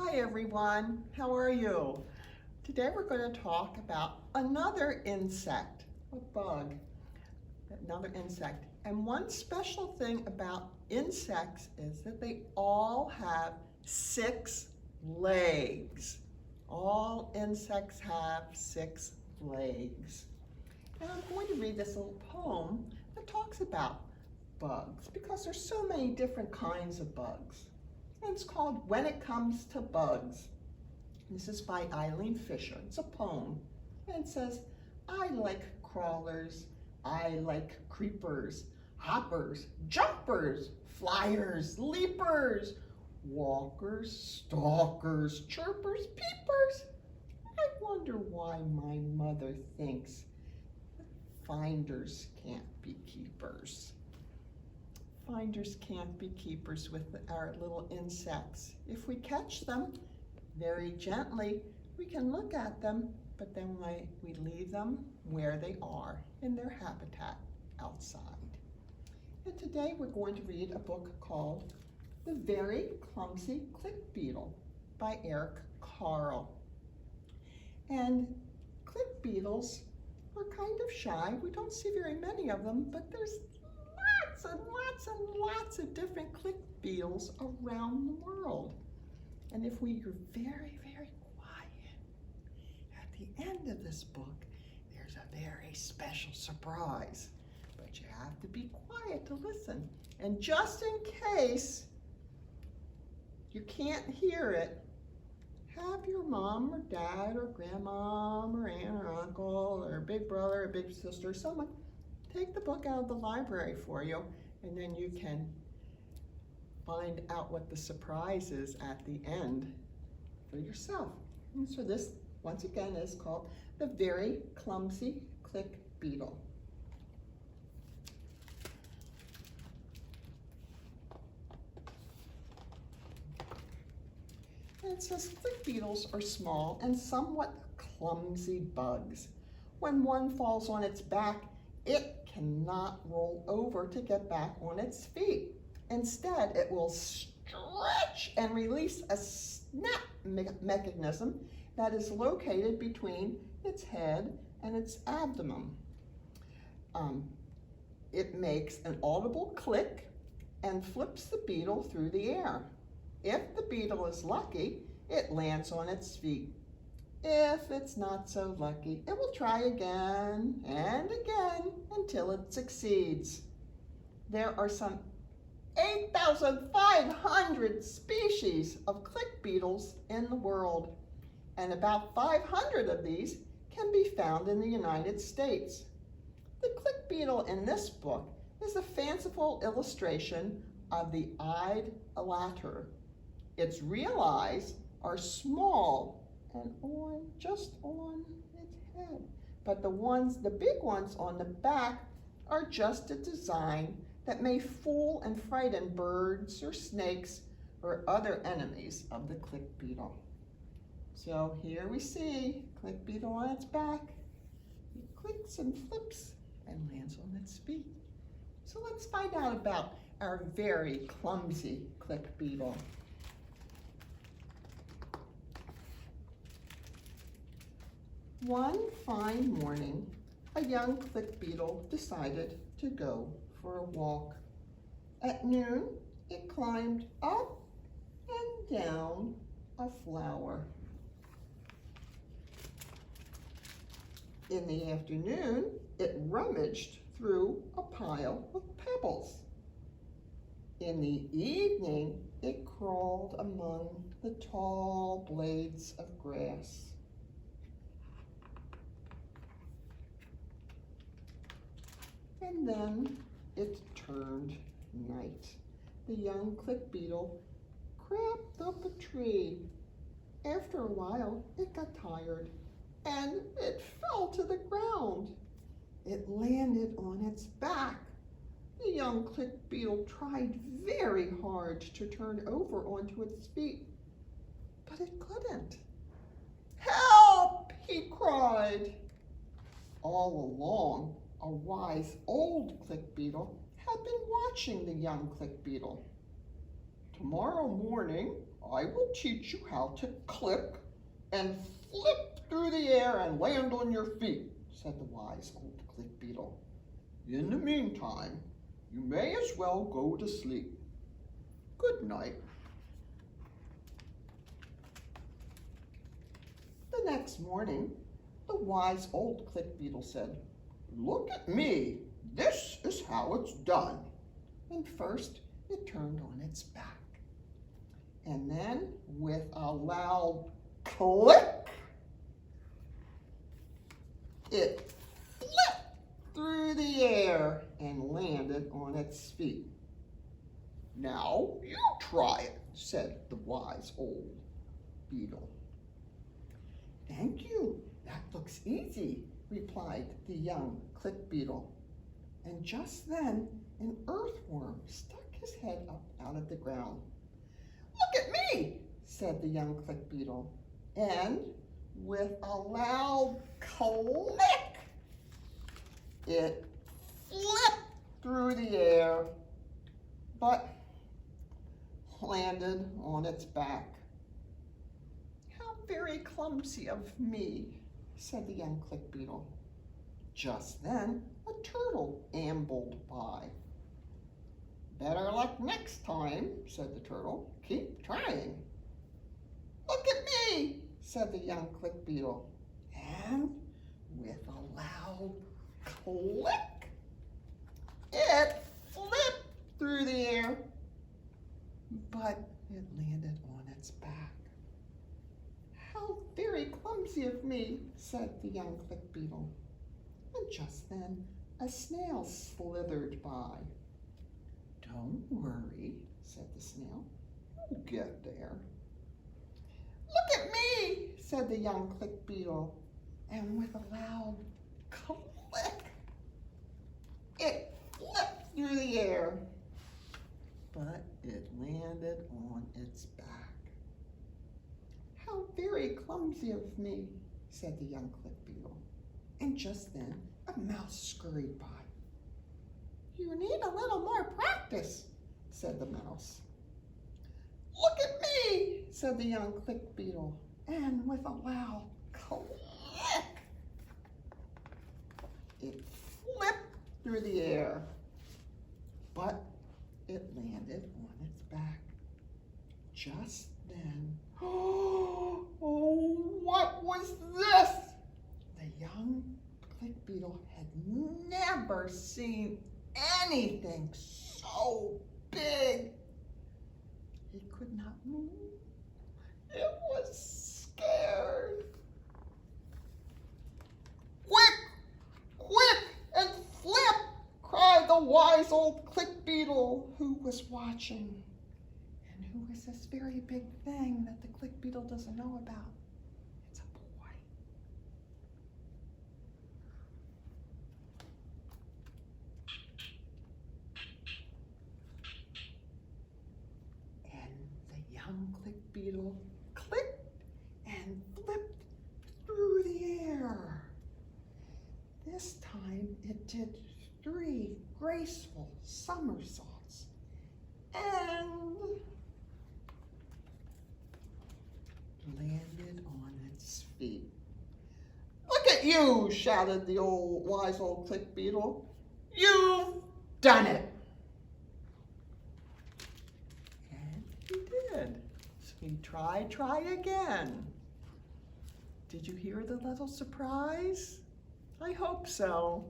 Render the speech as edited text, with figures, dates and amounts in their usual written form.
Hi everyone, how are you? Today we're going to talk about another insect, a bug, another insect. And one special thing about insects is that they all have 6 legs. All insects have 6 legs. And I'm going to read this little poem that talks about bugs because there's so many different kinds of bugs. And it's called When It Comes to Bugs. This is by Eileen Fisher. It's a poem. And it says, I like crawlers, I like creepers, hoppers, jumpers, flyers, leapers, walkers, stalkers, chirpers, peepers. I wonder why my mother thinks that finders can't be keepers. Finders can't be keepers with our little insects. If we catch them very gently, we can look at them, but then we leave them where they are in their habitat outside. And today we're going to read a book called The Very Clumsy Click Beetle by Eric Carle. And click beetles are kind of shy. We don't see very many of them, but there's lots and lots and lots of different click beetles around the world. And if we are very, very quiet, at the end of this book, there's a very special surprise. But you have to be quiet to listen. And just in case you can't hear it, have your mom or dad or grandmom or aunt or uncle or big brother or big sister, someone, take the book out of the library for you, and then you can find out what the surprise is at the end for yourself. And so this, once again, is called The Very Clumsy Click Beetle. And it says, click beetles are small and somewhat clumsy bugs. When one falls on its back, it cannot roll over to get back on its feet. Instead, it will stretch and release a snap mechanism that is located between its head and its abdomen. It makes an audible click and flips the beetle through the air. If the beetle is lucky, it lands on its feet. If it's not so lucky, it will try again and again until it succeeds. There are some 8,500 species of click beetles in the world, and about 500 of these can be found in the United States. The click beetle in this book is a fanciful illustration of the eyed elater. Its real eyes are small and just on its head, but the big ones on the back are just a design that may fool and frighten birds or snakes or other enemies of the click beetle. So here we see click beetle on its back. It clicks and flips and lands on its feet. So let's find out about our very clumsy click beetle. One fine morning, a young click beetle decided to go for a walk. At noon, it climbed up and down a flower. In the afternoon, it rummaged through a pile of pebbles. In the evening, it crawled among the tall blades of grass. And then it turned night. The young click beetle crept up a tree. After a while, it got tired and it fell to the ground. It landed on its back. The young click beetle tried very hard to turn over onto its feet, but it couldn't. Help! He cried. All along, a wise old click beetle had been watching the young click beetle. Tomorrow morning, I will teach you how to click and flip through the air and land on your feet, said the wise old click beetle. In the meantime, you may as well go to sleep. Good night. The next morning, the wise old click beetle said, "Look at me. This is how it's done." And first, it turned on its back. And then, with a loud click, it flipped through the air and landed on its feet. "Now you try it," said the wise old beetle. "Thank you. That looks easy," replied the young click beetle. And just then, an earthworm stuck his head up out of the ground. "Look at me," said the young click beetle. And with a loud click, it flipped through the air, but landed on its back. "How very clumsy of me," said the young click beetle. Just then, a turtle ambled by. "Better luck next time," said the turtle. "Keep trying." "Look at me," said the young click beetle. And with a loud click, it flipped through the air, but it landed on its back. "How very clumsy of me," said the young click beetle. And just then, a snail slithered by. "Don't worry," said the snail. "You'll get there." "Look at me," said the young click beetle. And with a loud click, it flipped through the air, but it landed on its back. "How very clumsy of me," said the young click beetle. And just then, a mouse scurried by. "You need a little more practice," said the mouse. "Look at me," said the young click beetle. And with a loud click, it flipped through the air, but it landed on its back. Just then, oh, what was this? The young click beetle had never seen anything so big. He could not move. It was scared. "Quick, quick, and flip!" cried the wise old click beetle, who was watching. And who is this very big thing that the click beetle doesn't know about? It's a boy. And the young click beetle clicked and flipped through the air. This time it did 3 graceful somersaults and landed on its feet. "Look at you," shouted the wise old click beetle. "You've done it." And he did. So he try again. Did you hear the little surprise? I hope so.